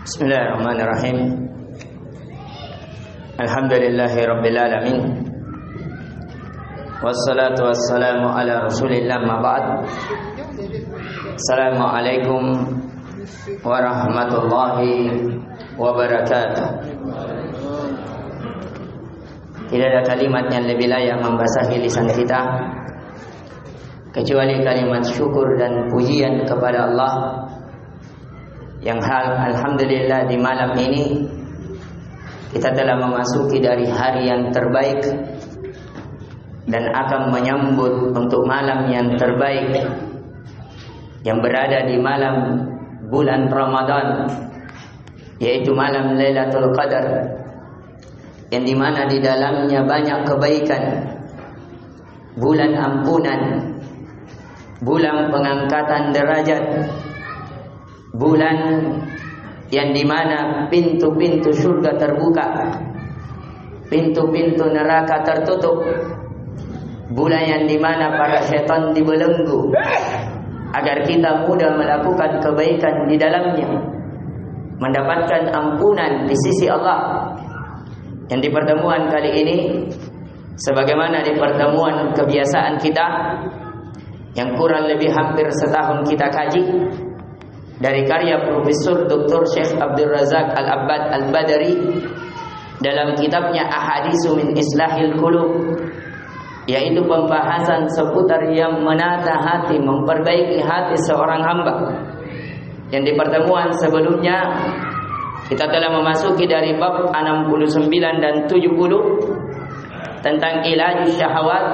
Bismillahirrahmanirrahim. Alhamdulillahi rabbil alamin. Wassalatu wassalamu ala Rasulillah ma ba'd. Assalamualaikum warahmatullahi wabarakatuh. Tidak ada kalimat yang lebih layak membasahi lisan kita kecuali kalimat syukur dan pujian kepada Allah yang alhamdulillah di malam ini kita telah memasuki dari hari yang terbaik dan akan menyambut untuk malam yang terbaik yang berada di malam bulan Ramadan, yaitu malam Lailatul Qadar, yang dimana di dalamnya banyak kebaikan, bulan ampunan, bulan pengangkatan derajat, bulan yang dimana pintu-pintu surga terbuka, pintu-pintu neraka tertutup, bulan yang dimana para syaitan dibelenggu agar kita mudah melakukan kebaikan di dalamnya, mendapatkan ampunan di sisi Allah. Yang di pertemuan kali ini, sebagaimana di pertemuan kebiasaan kita yang kurang lebih hampir setahun kita kaji dari karya Profesor Dr. Syekh Abdul Razak Al-Abbad Al-Badari dalam kitabnya Ahaditsu min Islahil Qulub, yaitu pembahasan seputar yang menata hati, memperbaiki hati seorang hamba. Yang di pertemuan sebelumnya kita telah memasuki dari bab 69 dan 70 tentang ilaj syahwat,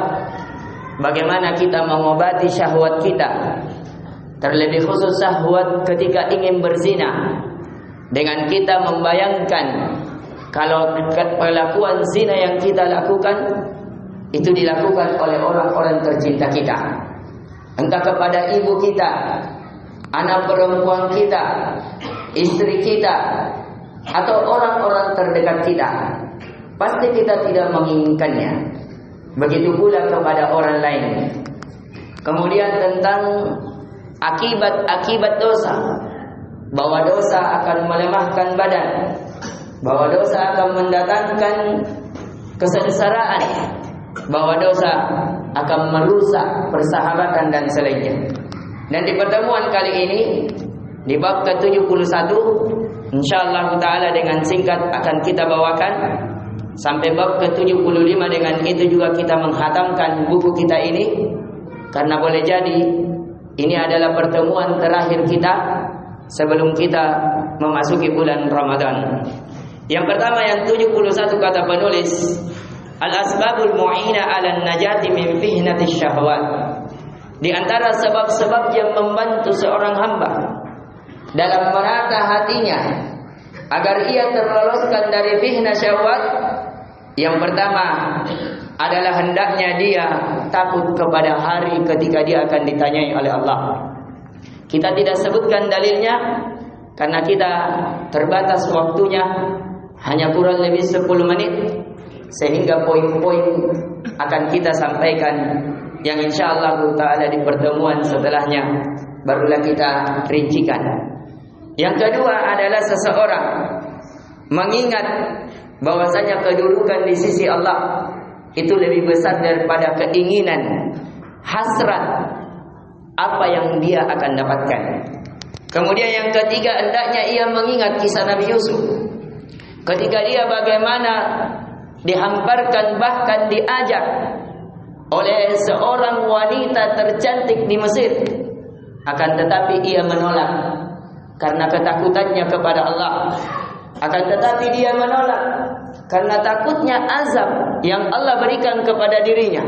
bagaimana kita mengobati syahwat kita, terlebih khusus syahwat ketika ingin berzina, dengan kita membayangkan kalau perlakuan zina yang kita lakukan itu dilakukan oleh orang-orang tercinta kita, entah kepada ibu kita, anak perempuan kita, istri kita, atau orang-orang terdekat kita, pasti kita tidak menginginkannya. Begitu pula kepada orang lain. Kemudian tentang akibat-akibat dosa, bahwa dosa akan melemahkan badan, bahwa dosa akan mendatangkan kesengsaraan, bahwa dosa akan merusak persahabatan dan selainnya. Dan di pertemuan kali ini di bab ke-71, insyaallah taala dengan singkat akan kita bawakan sampai bab ke-75. Dengan itu juga kita menghatamkan buku kita ini, karena boleh jadi ini adalah pertemuan terakhir kita sebelum kita memasuki bulan Ramadan. Yang pertama, yang 71, kata penulis, al-asbabul mu'ina 'alan najati min fihnatis syahwat. Di antara sebab-sebab yang membantu seorang hamba dalam menata hatinya agar ia terloloskan dari fitnah syahwat, yang pertama adalah hendaknya dia takut kepada hari ketika dia akan ditanyai oleh Allah. Kita tidak sebutkan dalilnya karena kita terbatas waktunya, hanya kurang lebih 10 menit, sehingga poin-poin akan kita sampaikan yang insyaallah ta'ala di pertemuan setelahnya barulah kita rincikan. Yang kedua adalah seseorang mengingat bahwasanya kedudukan di sisi Allah itu lebih besar daripada keinginan, hasrat apa yang dia akan dapatkan. Kemudian yang ketiga, hendaknya ia mengingat kisah Nabi Yusuf ketika dia bagaimana dihamparkan, bahkan diajak oleh seorang wanita tercantik di Mesir, akan tetapi ia menolak karena ketakutannya kepada Allah. Akan tetapi dia menolak karena takutnya azab yang Allah berikan kepada dirinya,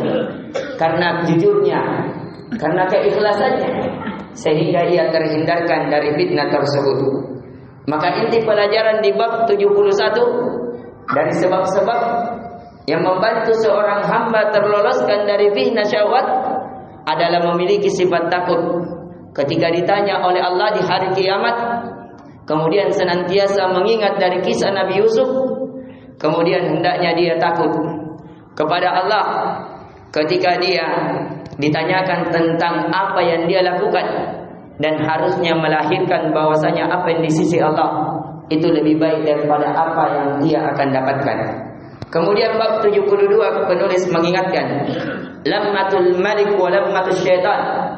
karena jujurnya, karena keikhlasannya, sehingga ia terhindarkan dari fitnah tersebut. Maka inti pelajaran di bab 71 dari sebab-sebab yang membantu seorang hamba terloloskan dari fitnah syahwat adalah memiliki sifat takut ketika ditanya oleh Allah di hari kiamat. Kemudian senantiasa mengingat dari kisah Nabi Yusuf. Kemudian hendaknya dia takut kepada Allah ketika dia ditanyakan tentang apa yang dia lakukan, dan harusnya melahirkan bahwasanya apa yang di sisi Allah itu lebih baik daripada apa yang dia akan dapatkan. Kemudian bab 72 penulis mengingatkan, lammatul malik wa lammatul syaitan.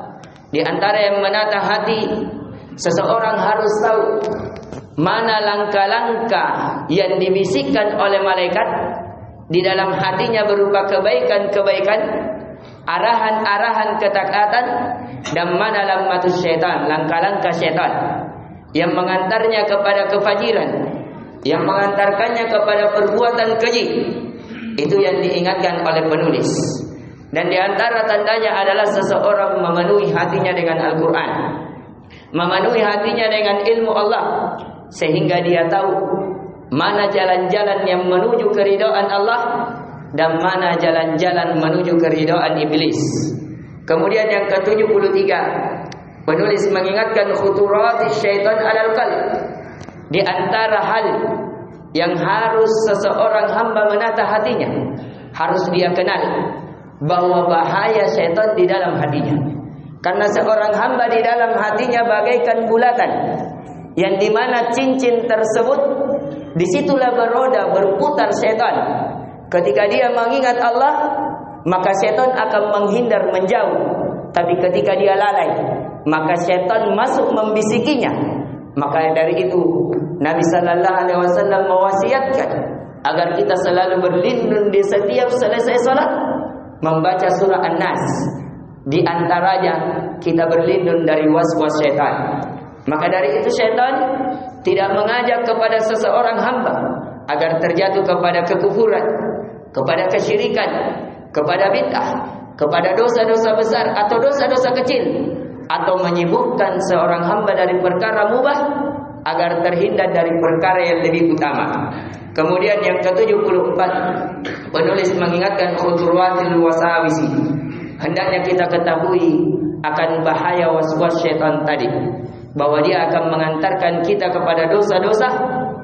Di antara yang menata hati, seseorang harus tahu mana langkah-langkah yang dibisikkan oleh malaikat di dalam hatinya berupa kebaikan-kebaikan, arahan-arahan ketaatan, dan mana lammatus syaitan, langkah-langkah syaitan yang mengantarnya kepada kefajiran, yang mengantarkannya kepada perbuatan keji. Itu yang diingatkan oleh penulis. Dan di antara tandanya adalah seseorang memenuhi hatinya dengan Al-Quran, memenuhi hatinya dengan ilmu Allah, sehingga dia tahu mana jalan-jalan yang menuju keridhaan Allah dan mana jalan-jalan menuju keridhaan iblis. Kemudian yang ke-73, penulis mengingatkan khuturatis syaitan alal qalb. Di antara hal yang harus seseorang hamba menata hatinya, harus dia kenal bahwa bahaya syaitan di dalam hatinya. Karena seorang hamba di dalam hatinya bagaikan bulatan, yang dimana cincin tersebut disitulah beroda berputar syaitan. Ketika dia mengingat Allah, maka syaitan akan menghindar menjauh. Tapi ketika dia lalai, maka syaitan masuk membisikinya. Maka dari itu Nabi sallallahu alaihi wasallam mewasiatkan agar kita selalu berlindung di setiap selesai salat membaca surah An-Nas. Di antaranya kita berlindung dari waswas syaitan. Maka dari itu syaitan tidak mengajak kepada seseorang hamba agar terjatuh kepada kekufuran, kepada kesyirikan, kepada bid'ah, kepada dosa-dosa besar atau dosa-dosa kecil, atau menyibukkan seorang hamba dari perkara mubah agar terhindar dari perkara yang lebih utama. Kemudian yang ke-74, penulis mengingatkan khuturatil wasawisi. Hendaknya kita ketahui akan bahaya waswas syaitan tadi, bahwa dia akan mengantarkan kita kepada dosa-dosa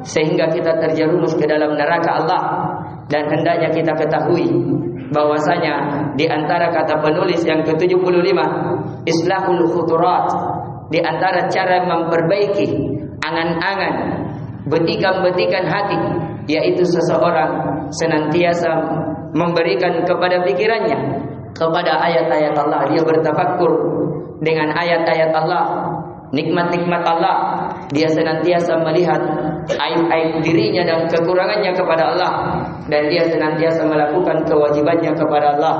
sehingga kita terjerumus ke dalam neraka Allah. Dan hendaknya kita ketahui bahwasanya di antara kata penulis yang ke-75, islahul khuturat, di antara cara memperbaiki angan-angan, betikan-betikan hati, yaitu seseorang senantiasa memberikan kepada pikirannya kepada ayat-ayat Allah. Dia bertafakkur dengan ayat-ayat Allah, nikmat-nikmat Allah. Dia senantiasa melihat aib-aib dirinya dan kekurangannya kepada Allah, dan dia senantiasa melakukan kewajibannya kepada Allah,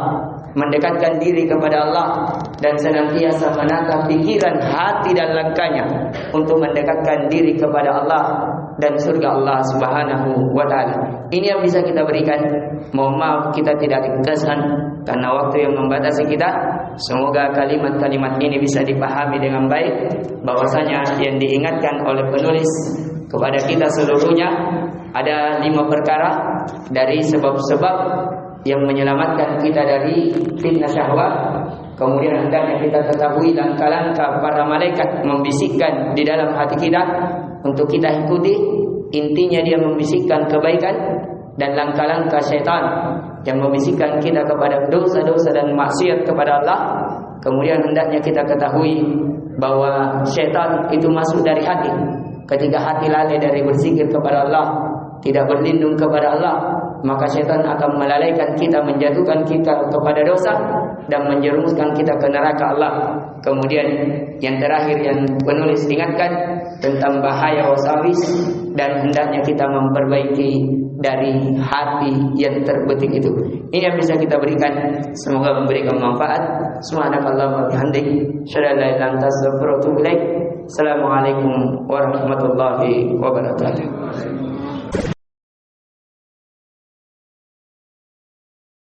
mendekatkan diri kepada Allah, dan senantiasa menata pikiran, hati dan langkahnya untuk mendekatkan diri kepada Allah dan surga Allah Subhanahu wa taala. Ini yang bisa kita berikan. Mohon maaf kita tidak dikesan karena waktu yang membatasi kita. Semoga kalimat-kalimat ini bisa dipahami dengan baik, bahwasanya yang diingatkan oleh penulis kepada kita seluruhnya ada 5 perkara dari sebab-sebab yang menyelamatkan kita dari fitnah syahwat. Kemudian hendaknya kita ketahui langkah-langkah para malaikat membisikkan di dalam hati kita untuk kita ikuti. Intinya dia membisikkan kebaikan, dan langkah-langkah syaitan yang membisikkan kita kepada dosa-dosa dan maksiat kepada Allah. Kemudian hendaknya kita ketahui bahwa syaitan itu masuk dari hati. Ketika hati lalai dari berzikir kepada Allah, tidak berlindung kepada Allah, maka syaitan akan melalaikan kita, menjatuhkan kita kepada dosa dan menjerumuskan kita ke neraka Allah. Kemudian yang terakhir yang penulis ingatkan tentang bahaya wasawis, dan hendaknya kita memperbaiki dari hati yang terbetik itu. Ini yang bisa kita berikan. Semoga memberikan manfaat. Subhanakallahumma wa bihamdik, asyhadu an la ilaha illa anta, astaghfiruka wa atubu ilaik. Assalamualaikum warahmatullahi wabarakatuh.